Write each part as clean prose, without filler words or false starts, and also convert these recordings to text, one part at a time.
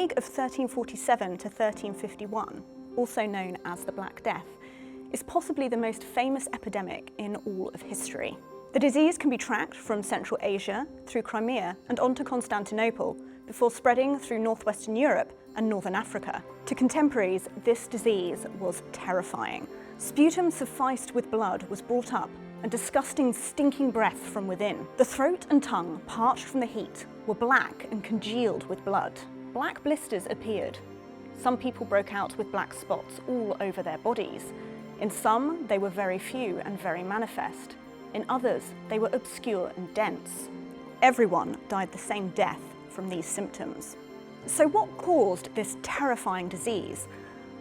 plague of 1347 to 1351, also known as the Black Death, is possibly the most famous epidemic in all of history. The disease can be tracked from Central Asia through Crimea and on to Constantinople before spreading through northwestern Europe and northern Africa. To contemporaries, this disease was terrifying. Sputum suffused with blood was brought up and disgusting, stinking breath from within. The throat and tongue, parched from the heat, were black and congealed with blood. Black blisters appeared. Some people broke out with black spots all over their bodies. In some, they were very few and very manifest. In others, they were obscure and dense. Everyone died the same death from these symptoms. So what caused this terrifying disease?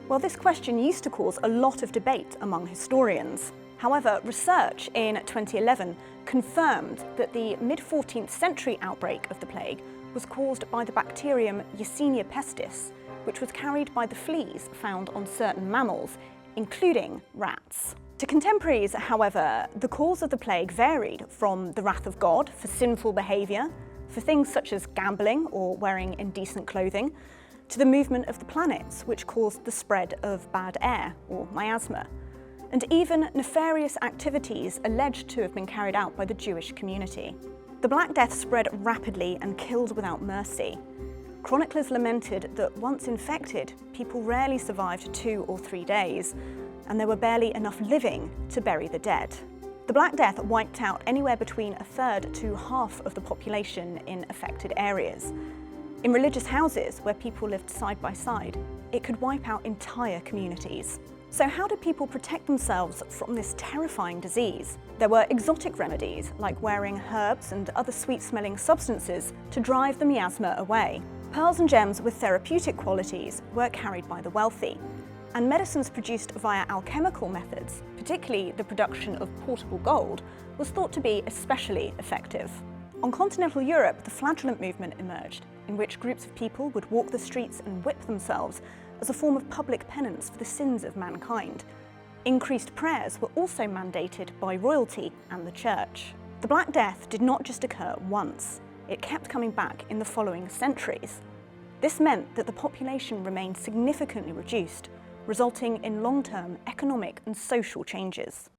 Well, this question used to cause a lot of debate among historians. However, research in 2011 confirmed that the mid-14th century outbreak of the plague was caused by the bacterium Yersinia pestis, which was carried by the fleas found on certain mammals, including rats. To contemporaries, however, the cause of the plague varied from the wrath of God for sinful behaviour, for things such as gambling or wearing indecent clothing, to the movement of the planets, which caused the spread of bad air, or miasma, and even nefarious activities alleged to have been carried out by the Jewish community. The Black Death spread rapidly and killed without mercy. Chroniclers lamented that once infected, people rarely survived 2 or 3 days, and there were barely enough living to bury the dead. The Black Death wiped out anywhere between 1/3 to half of the population in affected areas. In religious houses where people lived side by side, it could wipe out entire communities. So how did people protect themselves from this terrifying disease? There were exotic remedies, like wearing herbs and other sweet-smelling substances to drive the miasma away. Pearls and gems with therapeutic qualities were carried by the wealthy, and medicines produced via alchemical methods, particularly the production of portable gold, was thought to be especially effective. On continental Europe, the flagellant movement emerged, in which groups of people would walk the streets and whip themselves as a form of public penance for the sins of mankind. Increased prayers were also mandated by royalty and the church. The Black Death did not just occur once, it kept coming back in the following centuries. This meant that the population remained significantly reduced, resulting in long-term economic and social changes.